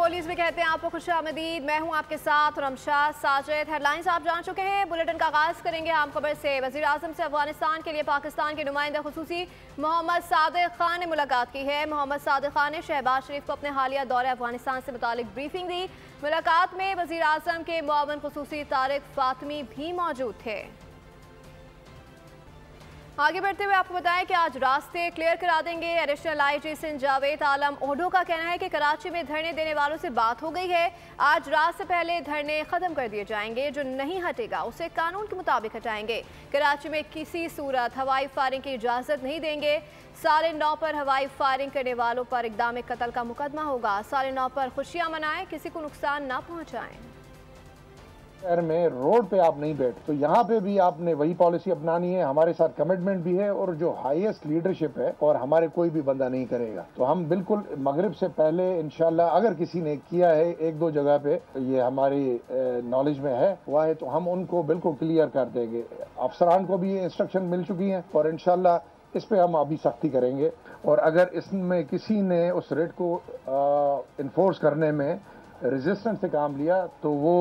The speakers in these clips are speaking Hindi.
पोलिस में कहते हैं आपको खुशामदीद। मैं हूं आपके साथ रमशा साजिद। हेडलाइंस आप जान चुके हैं। बुलेटिन का आगाज करेंगे आम खबर से। वज़ीर आज़म से अफगानिस्तान के लिए पाकिस्तान के नुमाइंदा खुसूसी मोहम्मद सादिक खान ने मुलाकात की है। मोहम्मद सादिक खान ने शहबाज शरीफ को अपने हालिया दौरे अफगानिस्तान से मुतालिक ब्रीफिंग दी। मुलाकात में वज़ीर आज़म के मुआवन खुसूसी तारिक फातमी भी मौजूद थे। आगे बढ़ते हुए आपको बताएं कि आज रास्ते क्लियर करा देंगे। एडिशनल आईजी सिंध जावेद आलम ओहडो का कहना है कि कराची में धरने देने वालों से बात हो गई है। आज रात से पहले धरने खत्म कर दिए जाएंगे। जो नहीं हटेगा उसे कानून के मुताबिक हटाएंगे। कराची में किसी सूरत हवाई फायरिंग की इजाज़त नहीं देंगे। 9:30 पर हवाई फायरिंग करने वालों पर इक़दाम कत्ल का मुकदमा होगा। 9:30 पर खुशियाँ मनाएं, किसी को नुकसान ना पहुँचाएं। शहर में रोड पे आप नहीं बैठ, तो यहाँ पे भी आपने वही पॉलिसी अपनानी है। हमारे साथ कमिटमेंट भी है और जो हाईएस्ट लीडरशिप है और हमारे कोई भी बंदा नहीं करेगा। तो हम बिल्कुल मगरिब से पहले इंशाल्लाह अगर किसी ने किया है 1-2 जगह पे, ये हमारी नॉलेज में है हुआ है, तो हम उनको बिल्कुल क्लियर कर देंगे। अफसरान को भी ये इंस्ट्रक्शन मिल चुकी हैं और इंशाल्लाह इस पे हम अभी सख्ती करेंगे। और अगर इसमें किसी ने उस रेट को इन्फोर्स करने में रेजिस्टेंस से काम लिया तो वो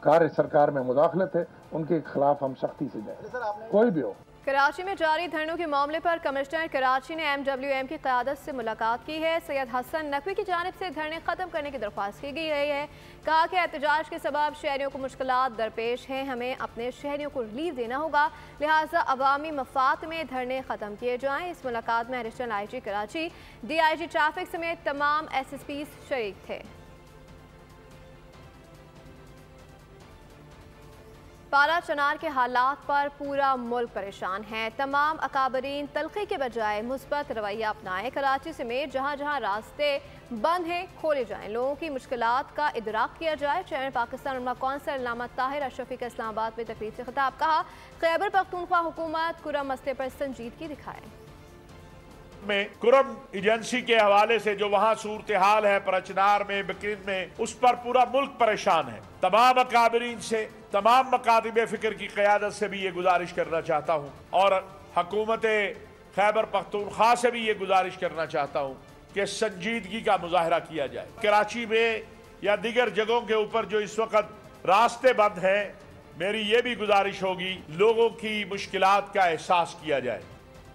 कार्य सरकार में मुदाखलत है, उनके खिलाफ हम सख्ती से जाएंगे, कोई भी हो। कराची में जारी धरनों के मामले पर कमिश्नर कराची ने MWM की क़यादत से मुलाकात की है। सैयद हसन नकवी की जानिब से धरने ख़त्म करने की दरख्वास्त की गई है। कहा कि एहतजाज के सबब शहरियों को मुश्किलात दरपेश हैं, हमें अपने शहरियों को रिलीफ देना होगा, लिहाजा अवामी मफाद में धरने ख़त्म किए जाएँ। इस मुलाकात में additional IG Karachi, DIG traffic समेत तमाम SSPs शरीक थे। पारा चनार के हालात पर पूरा मुल्क परेशान है। तमाम अकाबरीन तलखी के बजाय मुस्बत रवैया अपनाएं। कराची समेत जहाँ जहाँ रास्ते बंद हैं खोले जाएं, लोगों की मुश्किलात का इदराक किया जाए। चेयरमैन पाकिस्तान उलमा कौंसिल अल्लामा ताहिर अशरफी का इस्लामाबाद में तकरीर से खिताब। कहा खैबर पख्तूनख्वा हुकूमत कुरम मसले पर संजीदगी दिखाए। में कुरम एजेंसी के हवाले से जो वहाँ सूरत हाल है परचनार में, बकरीद में, उस पर पूरा मुल्क परेशान है। तमाम अकाबरीन से, तमाम मकातिब फ़िक्र की क़यादत से भी ये गुजारिश करना चाहता हूँ और हुकूमत खैबर पख्तूनख्वा से भी ये गुजारिश करना चाहता हूँ कि संजीदगी का मुजाहरा किया जाए। कराची में या दीगर जगहों के ऊपर जो इस वक्त रास्ते बंद हैं, मेरी ये भी गुजारिश होगी लोगों की मुश्किलात का एहसास किया जाए।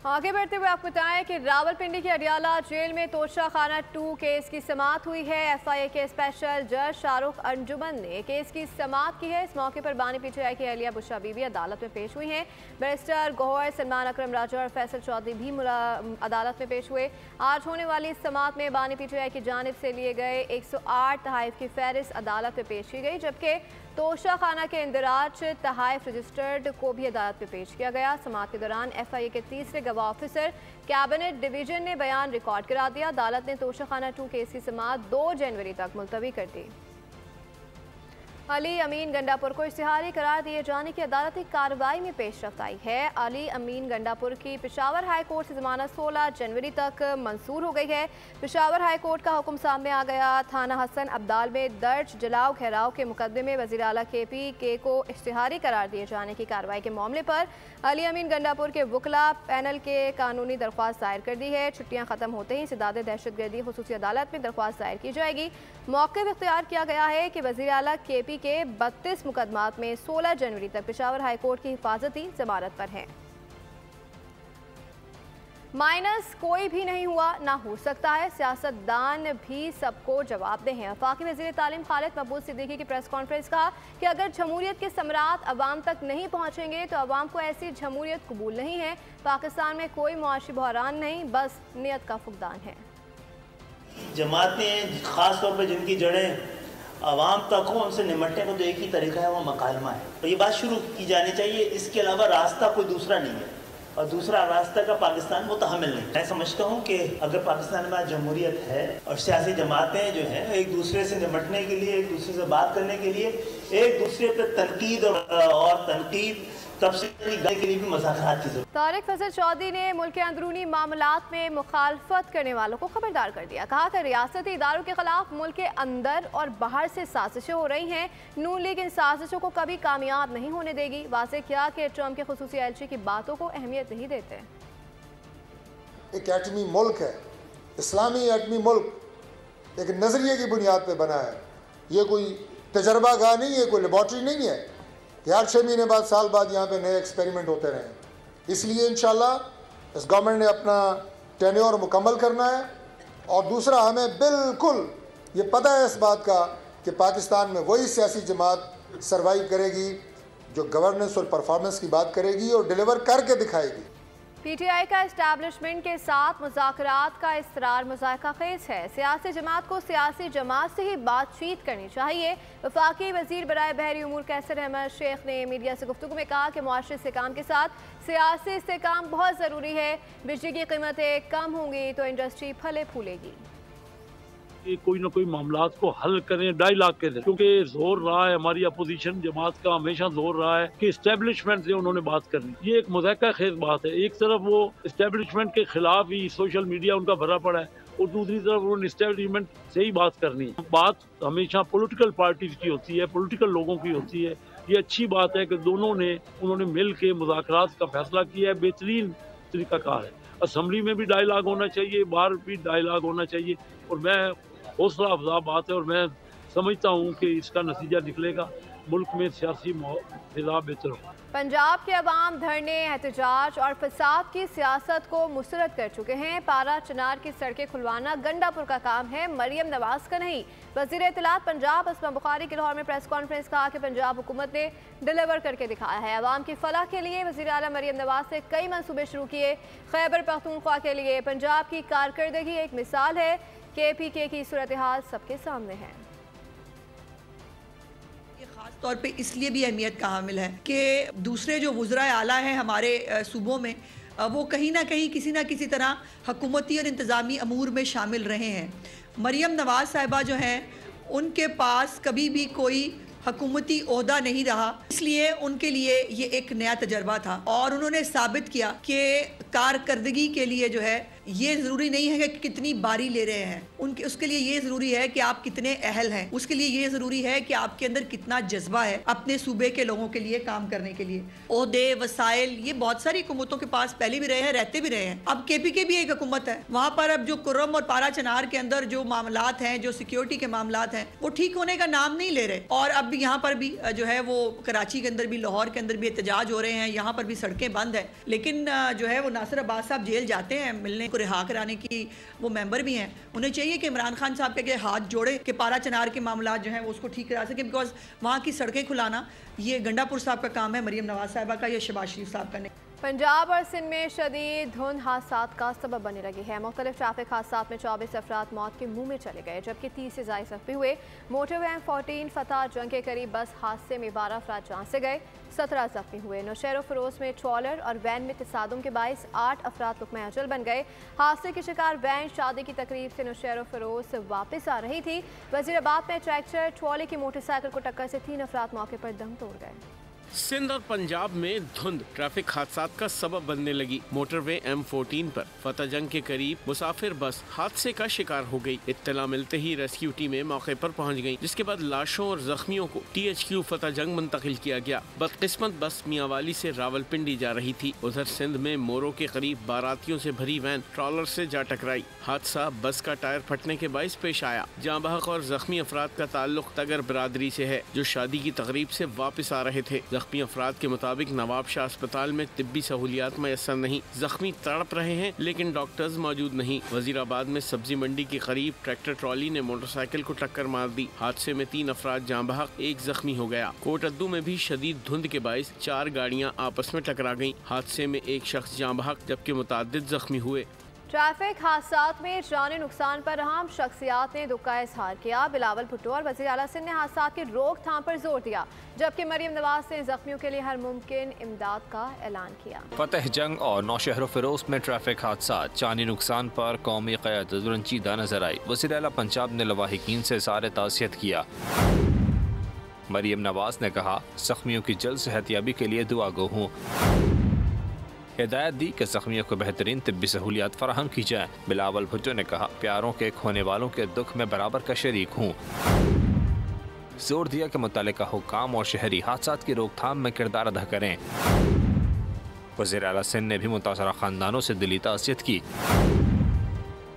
आगे बढ़ते हुए आपको बताएं कि रावलपिंडी के अडियाला जेल में तोशा खाना 2 केस की समाअत हुई है। FIA के स्पेशल जज शाहरुख अंजुमन ने केस की समाअत की है। इस मौके पर बानी PTI की अहलिया बुशरा बीबी अदालत में पेश हुई हैं। बैरिस्टर गौहर, सलमान अकरम राजा और फैसल चौधरी भी अदालत में पेश हुए। आज होने वाली इस समाअत में बानी PTI की जानिब से लिए गए 108 तहाइफ की फहरिस्त अदालत में पेश की गई, जबकि तोशा खाना के इंदराज तहाइफ रजिस्टर्ड को भी अदालत में पेश किया गया। समाअत के दौरान FIA के तीसरे गवाह ऑफिसर कैबिनेट डिवीजन ने बयान रिकॉर्ड करा दिया। अदालत ने तोशा खाना 2 केस की समाअत 2 जनवरी तक मुलतवी कर दी। अली अमीन गंडापुर को इश्तिहारी करार दिए जाने की अदालती कार्रवाई में पेशरफ्त आई है। अली अमीन गंडापुर की पेशावर हाई कोर्ट से जमानत 16 जनवरी तक मंसूर हो गई है। पेशावर हाई कोर्ट का हुक्म सामने आ गया। थाना हसन अब्दाल में दर्ज जलाओ घेराव के मुकदमे में वज़ीर आला KPK को इश्तिहारी करार दिए जाने की कार्रवाई के मामले पर अली अमीन गंडापुर के वकला पैनल के कानूनी दरख्वास्त दायर कर दी है। छुट्टियाँ खत्म होते ही इंसदाद दहशतगर्दी खुसूसी अदालत में दरख्वास्त दायर की जाएगी। मौक़िफ़ इख्तियार किया गया है कि वज़ीर आला KP के 32 मुकदमात में 16 जनवरी तक पेशावर हाई कोर्ट की हिफाजती जमानत पर है। माइनस कोई भी नहीं हुआ ना हो सकता है, सियासतदान भी सबको जवाबदेह हैं। वफाकी वज़ीर तालीम खालिद महबूब सिद्दीकी की प्रेस कॉन्फ्रेंस कहा कि अगर जमहूरियत के समरात अवाम तक नहीं पहुँचेंगे तो अवाम को ऐसी जमहूरियत कबूल नहीं है। पाकिस्तान में कोई मुआशी बहरान नहीं, बस नीयत का फुकदान है। जमातें ख़ास तौर पर जिनकी जड़ें आवाम तक हो, उनसे निमटने का तो एक ही तरीका है, वो मकालमा है। तो ये बात शुरू की जानी चाहिए। इसके अलावा रास्ता कोई दूसरा नहीं है और दूसरा रास्ता का पाकिस्तान मुतहम्मिल नहीं। मैं समझता हूँ कि अगर पाकिस्तान में जमहूरियत है और सियासी जमातें जो हैं एक दूसरे से निमटने के लिए, एक दूसरे से बात करने के लिए, एक दूसरे पर तनकीद और तनकीद तबसीली के लिए भी मुज़ाकरात की ज़रूरत। तारिक फजल चौधरी ने मुल्क के अंदरूनी मामलात में मुखालफत करने वालों को खबरदार कर दिया। कहा कि रियासती इदारों के खिलाफ मुल्क के अंदर और बाहर से साजिशें हो रही हैं। नून लीग इन साजिशों को कभी कामयाब नहीं होने देगी। वाज़ेह किया कि ट्रम्प के खुसूसी एलची की बातों को अहमियत नहीं देते। एक एटमी मुल्क है, इस्लामी एटमी मुल्क, एक नज़रिए की बुनियाद पर बना है। ये कोई तजर्बागाह नहीं है, कोई लेबॉर्ट्री नहीं है कि हर 6 महीने बाद, साल बाद यहाँ पे नए एक्सपेरिमेंट होते रहें। इसलिए इंशाल्लाह इस गवर्नमेंट ने अपना टेन्योर मुकम्मल करना है। और दूसरा, हमें बिल्कुल ये पता है इस बात का कि पाकिस्तान में वही सियासी जमात सर्वाइव करेगी जो गवर्नेंस और परफॉर्मेंस की बात करेगी और डिलीवर करके दिखाएगी। पीटीआई का एस्टैब्लिशमेंट के साथ मुज़ाकरात का इसरार मुज़ायका खेज़ है। सियासी जमात को सियासी जमात से ही बातचीत करनी चाहिए। वफाकी वज़ीर बराए बहरी उमूर कैसर अहमद शेख ने मीडिया से गुफ्तगू में कहा कि मुआशरी इस्तेहकाम के साथ सियासी इस्तेहकाम बहुत ज़रूरी है। बिजली की कीमतें कम होंगी तो इंडस्ट्री फले फूलेगी। कोई ना कोई मामलात को हल करें डायलॉग के दे, क्योंकि जोर रहा है हमारी अपोजिशन जमात का, हमेशा जोर रहा है कि इस्टेब्लिशमेंट से उन्होंने बात करनी। ये एक मुज़ायका खेज बात है। एक तरफ वो इस्टेब्लिशमेंट के खिलाफ ही सोशल मीडिया उनका भरा पड़ा है और दूसरी तरफ उन्होंने इस्टेब्लिशमेंट से ही बात करनी है। बात हमेशा पॉलिटिकल पार्टीज की होती है, पॉलिटिकल लोगों की होती है। ये अच्छी बात है कि उन्होंने मिल के मुज़ाकरात का फैसला किया है, बेहतरीन तरीकाकार है। असम्बली में भी डायलॉग होना चाहिए, बाहर भी डायलॉग होना चाहिए और मैं हौसला अफजा बात है और मैं समझता हूँ कि इसका नतीजा निकलेगा, मुल्क में सियासी फिजा बेहतर हो। पंजाब के अवाम धरने, एहतजाज और फसाद की सियासत को मुस्तरद कर चुके हैं। पारा चिनार की सड़कें खुलवाना गंडापुर का काम है, मरियम नवाज का नहीं। वज़ीर इत्तलात पंजाब अस्मा बुखारी के लाहौर में प्रेस कॉन्फ्रेंस कहा कि पंजाब हुकूमत ने डिलीवर करके दिखाया है। अवाम की फलाह के लिए वज़ीर आला मरियम नवाज ने कई मंसूबे शुरू किए। खैबर पख्तूनख्वा के लिए पंजाब की कारकर्दगी एक मिसाल है। KPK की सूरत हाल सबके सामने है। खास तौर पे इसलिए भी अहमियत का हामिल है कि दूसरे जो वुज़राए आला हैं हमारे सूबों में, वो कहीं ना कहीं किसी ना किसी तरह हुकूमती और इंतज़ामी अमूर में शामिल रहे हैं। मरियम नवाज साहिबा जो हैं उनके पास कभी भी कोई हुकूमती ओहदा नहीं रहा, इसलिए उनके लिए ये एक नया तजर्बा था और उन्होंने साबित किया कि कारकर्दगी के लिए जो है ये ज़रूरी नहीं है कि कितनी बारी ले रहे हैं, उसके लिए ये ज़रूरी है कि आप कितने अहल हैं, उसके लिए ये ज़रूरी है कि आपके अंदर कितना जज्बा है अपने सूबे के लोगों के लिए काम करने के लिए। ओहदे, वसाइल ये बहुत सारी हुकूमतों के पास पहले भी रहे हैं, रहते भी रहे हैं। अब KPK भी एक हुकूमत है, वहाँ पर अब जो कुर्रम और पारा चनार के अंदर जो मामलात हैं, जो सिक्योरिटी के मामलात हैं, वो ठीक होने का नाम नहीं ले रहे। और अब यहाँ पर भी जो है वो कराची के अंदर भी, लाहौर के अंदर भी एहतजाज हो रहे हैं, यहाँ पर भी सड़कें बंद है। लेकिन जो है वो नासिर अब्बास साहब जेल जाते हैं, मिलने रिहा कराने की वो मेंबर भी हैं। उन्हें चाहिए कि इमरान खान साहब के हाथ जोड़े कि पारा चनार के मामला जो हैं वो उसको ठीक करा सके, बिकॉज वहाँ की सड़कें खुलाना ये गंडापुर साहब का काम है, मरियम नवाज साहिबा का या शहबाज शरीफ साहब का नहीं। पंजाब और सिंध में शदीद धुंध हादसात का सबब बनी लगी है। मुख्तलिफ ट्रैफिक हादसात में 24 अफराद मौत के मुंह में चले गए, जबकि 30 से ज़ायद जख्मी हुए। मोटरवे M14 फतह जंग के करीब बस हादसे में 12 अफराद जान से गए, 17 जख्मी हुए। नौशहर फिरोज में ट्रॉलर और वैन में तसादुम के बायस 8 अफराद लुक़्मा अजल बन गए। हादसे की शिकार वैन शादी की तकरीब से नौशहर फिरोज से वापस आ रही थी। वज़ीराबाद में ट्रैक्टर ट्रॉली की मोटरसाइकिल को टक्कर से 3 अफराद मौके पर दम तोड़ गए। सिंध और पंजाब में धुंध ट्रैफिक हादसात का सबब बनने लगी। मोटरवे M14 पर फतह जंग के करीब मुसाफिर बस हादसे का शिकार हो गई। इत्तला मिलते ही रेस्क्यू टीमें मौके पर पहुंच गईं, जिसके बाद लाशों और जख्मियों को THQ फतह जंग मुंतकिल किया गया। बदकिस्मत बस मियांवाली से रावलपिंडी जा रही थी। उधर सिंध में मोरो के करीब बारातियों से भरी वैन ट्रॉलर से जा टकराई। हादसा बस का टायर फटने के बायस पेश आया। जाँ बहक और जख्मी अफराद का ताल्लुक तगर बिरादरी से है, जो शादी की तकरीब से वापस आ रहे थे। जख्मी अफराद के मुताबिक नवाब शाह अस्पताल में तिब्बी सहूलियात मैसर नहीं। जख्मी तड़प रहे हैं लेकिन डॉक्टर्स मौजूद नहीं। वजीराबाद में सब्जी मंडी के करीब ट्रैक्टर ट्रॉली ने मोटरसाइकिल को टक्कर मार दी। हादसे में 3 अफराद जाँ बहक, 1 जख्मी हो गया। कोटअद्दू में भी शदीद धुंध के बायस 4 गाड़ियाँ आपस में टकरा गयी। हादसे में 1 शख्स जाँ बहक जबकि मुतअद्दिद जख्मी हुए। ट्रैफिक हादसात में जानी नुकसान पर अहम शख्सियात ने दुख का इजहार किया। बिलावल भुट्टो और वज़ीर आला सिंध ने हादसात की रोकथाम पर जोर दिया, जबकि मरियम नवाज ने जख्मियों के लिए हर मुमकिन इमदाद का ऐलान किया। फतह जंग और नौशहर फिरोज में ट्रैफिक हादसात जानी नुकसान पर कौमी क़यादत रंजीदा नजर आई। वज़ीर आला पंजाब ने लवाहिकीन से इज़हार ताज़ियत किया। मरियम नवाज ने कहा, जख्मियों की जल्द सेहतयाबी के लिए दुआ गो हूँ। हिदायत दी कि जख्मियों को बेहतरीन तिब्बी सहूलियात फराहम की जाए। बिलावल भुट्टो ने कहा, प्यारों के खोने वालों के दुख में बराबर का शरीक हूँ। जोर दिया कि मुतल्लिका हुक्काम और शहरी हादसात की रोकथाम में किरदार अदा करें। वज़ीर आला सिंध ने भी मुतासरा खानदानों से दिली ताज़ियत की।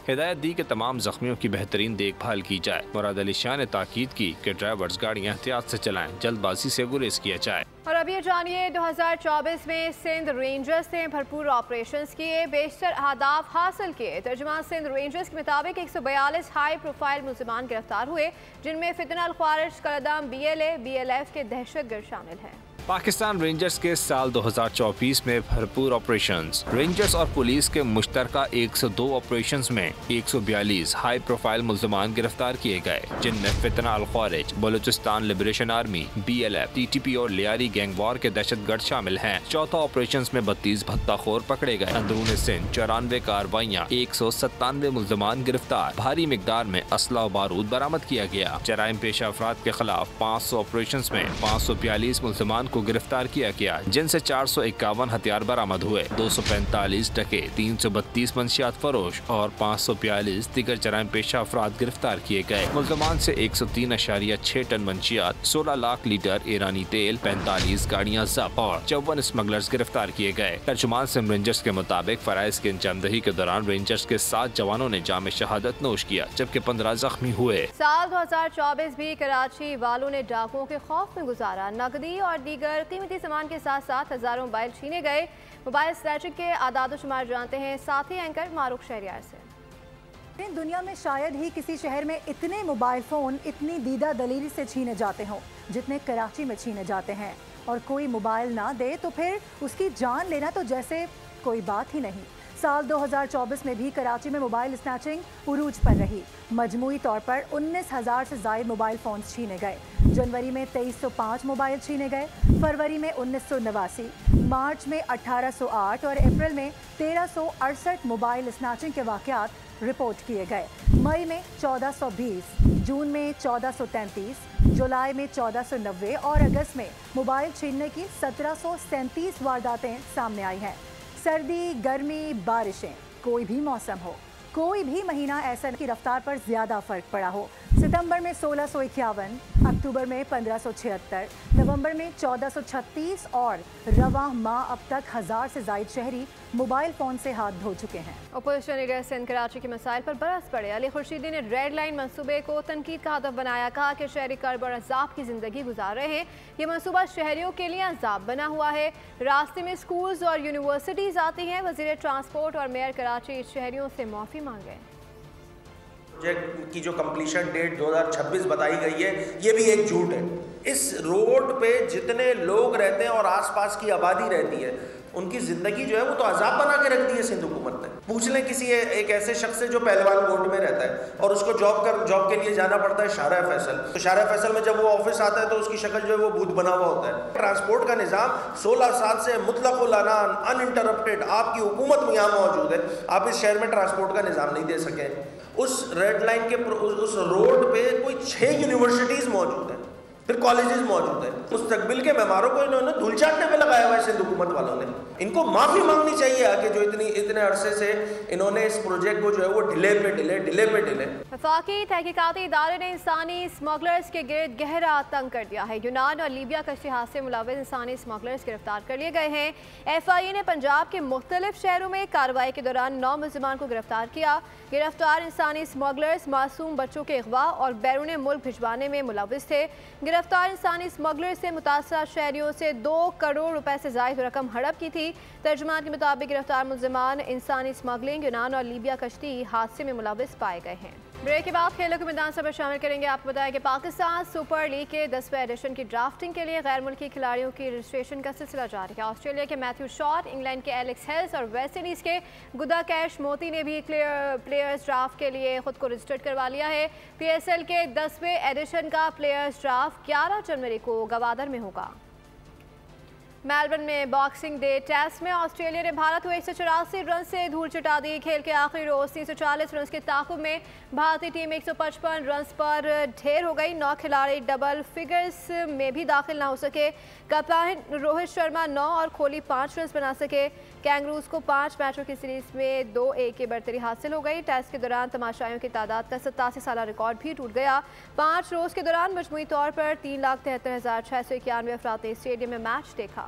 हिदायत दी कि तमाम जख्मियों की बेहतरीन देखभाल की जाए। मुराद अली शाह ने ताकीद की कि ड्राइवर्स गाड़ियाँ एहतियात से चलाएं, जल्दबाजी से गुरेज किया जाए। और अब ये जानिए 2024 में सिंध रेंजर्स ने भरपूर ऑपरेशंस किए, बेशतर अहदाफ हासिल किए। तर्जुमान सिंध रेंजर्स के मुताबिक 142 हाई प्रोफाइल मुल्जिमान गिरफ्तार हुए, जिनमें फितना अल ख्वारिज, कलदम, BLA, BLF के दहशतगर्द शामिल हैं। पाकिस्तान रेंजर्स के साल 2024 में भरपूर ऑपरेशंस। रेंजर्स और पुलिस के मुश्तरका 102 ऑपरेशंस में 142 हाई प्रोफाइल मुल्जिमान गिरफ्तार किए गए, जिनमें फितना अल ख्वारिज, Balochistan liberation army, BLF, TTP और लियारी गैंग वॉर के दहशतगर्द शामिल हैं। चौथा ऑपरेशंस में 32 भत्ताखोर पकड़े गए। अंदरूनी सिंध 94 कार्रवाइयाँ, 197 मुल्जिमान गिरफ्तार, भारी मिकदार में असला और बारूद बरामद किया गया। जराइम पेशा अफराद के खिलाफ 500 ऑपरेशंस में 542 मुल्जिमान को गिरफ्तार किया गया, जिनसे 451 हथियार बरामद हुए, 245 टके, 332 मंशियात फरोश और 542 दिगर जराइम पेशा अफराद गिरफ्तार किए गए। मुल्जिमान से 103.6 टन मंशियात, 16 लाख लीटर ईरानी तेल, 45 गाड़ियाँ जब्त और 54 स्मगलर्स गिरफ्तार किए गए। तर्जुमान सिंध रेंजर्स के मुताबिक फराइज की अंजामदही के दौरान रेंजर्स के 7 जवानों ने जाम शहादत नोश किया, जबकि 15 जख्मी हुए। साल 2024 भी कराची वालों ने डाकुओं के खौफ में गुजारा। नकदी और दीगर कीमती सामान के साथ साथ हजारों मोबाइल छीने गए। मोबाइल स्नैचिंग के आदाद शुमार जानते हैं साथी एंकर मारूफ शहरियार से। दुनिया में शायद ही किसी शहर में इतने मोबाइल फ़ोन इतनी दीदा दलील से छीने जाते हों जितने कराची में छीने जाते हैं, और कोई मोबाइल ना दे तो फिर उसकी जान लेना तो जैसे कोई बात ही नहीं। साल 2024 में भी कराची में मोबाइल स्नैचिंग उरूज पर रही। मजमूई तौर पर 19,000 से ज़ायद मोबाइल फ़ोन छीने गए। जनवरी में 2305 मोबाइल छीने गए, फरवरी में 1989, मार्च में 1808 और अप्रैल में 1368 मोबाइल स्नैचिंग के वाक़यात रिपोर्ट किए गए। मई में 1420, जून में 1433, जुलाई में 1490 और अगस्त में मोबाइल छीनने की 1737 वारदातें सामने आई हैं। सर्दी, गर्मी, बारिशें, कोई भी मौसम हो, कोई भी महीना ऐसा की रफ्तार पर ज़्यादा फ़र्क पड़ा हो। सितंबर में 1651, अक्टूबर में 1576, नवंबर में 1436 और रवां माह अब तक 1000 से ज़ायद शहरी मोबाइल फ़ोन से हाथ धो चुके हैं। अपोजिशन लीडर सिंध कराची के मसाइल पर बरस पड़े। अली खुर्शीदी ने रेड लाइन मंसूबे को तनकीद का हदफ बनाया। कहा कि शहरी कर्ब और अज़ाब की ज़िंदगी गुजार रहे हैं। ये मंसूबा शहरियों के लिए अज़ाब बना हुआ है। रास्ते में स्कूल्स और यूनिवर्सिटीज़ आती हैं। वज़ीर ट्रांसपोर्ट और मेयर कराची शहरियों से माफ़ी मांगे। प्रोजेक्ट की जो कंप्लीशन डेट 2026 बताई गई है, ये भी एक झूठ है। इस रोड पे जितने लोग रहते हैं और आसपास की आबादी रहती है, उनकी ज़िंदगी जो है वो तो अजाब बना के रख दी है सिंध हुकूमत ने। पूछ लें किसी एक ऐसे शख्स से जो पहलवान कोर्ट में रहता है और उसको जॉब के लिए जाना पड़ता है शाहरा फैसल, तो शाहरा फैसल में जब वो ऑफिस आता है तो उसकी शक्ल जो है वो भूत बना हुआ होता है। ट्रांसपोर्ट का निज़ाम 16 साल से मुतलक़ुल अनान अनइंटरप्टेड आपकी हुकूमत में यहाँ मौजूद है, आप इस शहर में ट्रांसपोर्ट का निज़ाम नहीं दे सके। उस रेड लाइन के उस रोड पे कोई 6 यूनिवर्सिटीज़ मौजूद हैं, फिर कॉलेजेस मौजूद है। मुस्तकबिल के मेहमारों को इन्होंने धूल चाटने पे लगाया हुआ है सिंध हुकूमत वालों ने। इनको माफ़ी मांगनी चाहिए आके, जो इतने अरसे से इन्होंने इस प्रोजेक्ट को जो है वो डिले पे डिले। वफाकी तहकीकाती इदारे ने इंसानी स्मगलर्स के गिर्द गहरा तंग कर दिया है। यूनान और लीबिया कश्ती हादसे से मुलव्वस इंसानी स्मगलर्स गिरफ्तार कर लिए गए हैं। FIA ने पंजाब के मुख्तलिफ शहरों में कार्रवाई के दौरान 9 मुल्जिमान को गिरफ्तार किया। गिरफ्तार इंसानी स्मगलर्स मासूम बच्चों के अगवा और बैरून मुल्क भिजवाने में मुलव्वस थे। गिरफ्तार इंसानी स्मगलर्स से मुतासरा शहरियों से 2 करोड़ रुपए से ज़ायद रकम हड़प की थी। तर्जुमान के मुताबिक गिरफ्तार मुल्जिमान इंसानी स्मगलिंग, यूनान और लीबिया कश्ती हादसे में मुलव्वस पाए गए हैं। ब्रेक के बाद खेलों के मैदान से शामिल करेंगे। आपको बताया कि पाकिस्तान सुपर लीग के 10वें एडिशन की ड्राफ्टिंग के लिए गैर मुल्की खिलाड़ियों की रजिस्ट्रेशन का सिलसिला जारी है। ऑस्ट्रेलिया के मैथ्यू शॉट, इंग्लैंड के एलेक्स हेल्स और वेस्ट इंडीज़ के गुदा कैश मोती ने भी प्लेयर्स ड्राफ्ट के लिए खुद को रजिस्टर्ड करवा लिया है। PSL के 10वें एडिशन का प्लेयर्स ड्राफ्ट 11 जनवरी को गवादर में होगा। मेलबर्न में बॉक्सिंग डे टेस्ट में ऑस्ट्रेलिया ने भारत को 184 रन से धूल चटा दी। खेल के आखिरी रोज 340 रन के ताकुब में भारतीय टीम 155 रन पर ढेर हो गई। 9 खिलाड़ी डबल फिगर्स में भी दाखिल ना हो सके। कप्तान रोहित शर्मा 9 और कोहली 5 रन बना सके। कैंगरूज को 5 मैचों की सीरीज में 2-1 की बढ़तरी हासिल हो गई। टेस्ट के दौरान तमाशाइयों की तादाद का 87 साल रिकॉर्ड भी टूट गया। 5 रोज के दौरान मजमूई तौर पर 3,73,691 अफराद ने स्टेडियम में मैच देखा।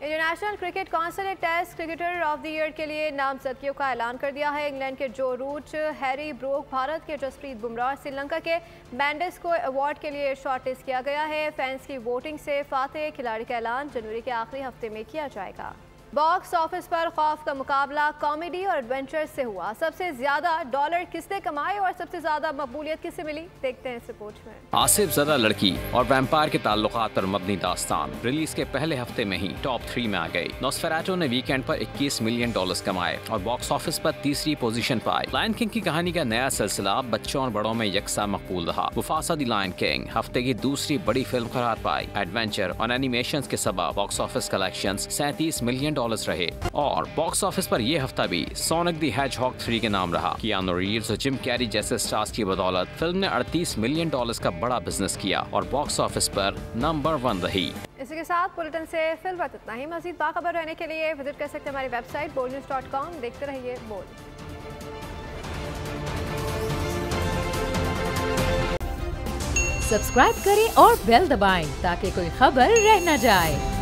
इंटरनेशनल क्रिकेट काउंसिल ने test cricketer of the year के लिए नामजदगियों का ऐलान कर दिया है। इंग्लैंड के जो रूट, हैरी ब्रोक, भारत के जसप्रीत बुमराह, श्रीलंका के मैंडिस को अवार्ड के लिए शॉर्टलिस्ट किया गया है। फैंस की वोटिंग से फातेह खिलाड़ी का ऐलान जनवरी के आखिरी हफ्ते में किया जाएगा। बॉक्स ऑफिस पर खौफ का मुकाबला कॉमेडी और एडवेंचर से हुआ। सबसे ज्यादा डॉलर किसने कमाए और सबसे ज्यादा मकबूलियत किसे मिली, देखते हैं इस रिपोर्ट में। आसिफ ज़रा लड़की और वैम्पायर के ताल्लुकात पर मबनी दास्तान रिलीज के पहले हफ्ते में ही टॉप 3 में आ गई। नॉस्फेराटो ने वीकेंड पर $21 मिलियन कमाए और बॉक्स ऑफिस पर तीसरी पोजीशन पाई। लायन किंग की कहानी का नया सिलसिला बच्चों और बड़ों में यकसा मकबूल रहा। मुफासा द लायन किंग हफ्ते की दूसरी बड़ी फिल्म करार पाई। एडवेंचर और एनिमेशन के सबब बॉक्स ऑफिस कलेक्शन $37 मिलियन रहे और बॉक्स ऑफिस पर यह हफ्ता भी सोनिक द हेजहॉग 3 के नाम रहा। कियानू रीव्स और जिम कैरी जैसे स्टार्स की बदौलत फिल्म ने $38 मिलियन का बड़ा बिजनेस किया और बॉक्स ऑफिस पर नंबर 1 रही। इसी के साथ बुलेटिन से फिलहाल इतना ही। मज़ीद बाखबर रहने के लिए विजिट कर सकते हैं हमारी वेबसाइट boldnews.com। देखते रहिए बोल्ड। सब्सक्राइब करें और बेल दबाएं ताकि कोई खबर रह न जाए।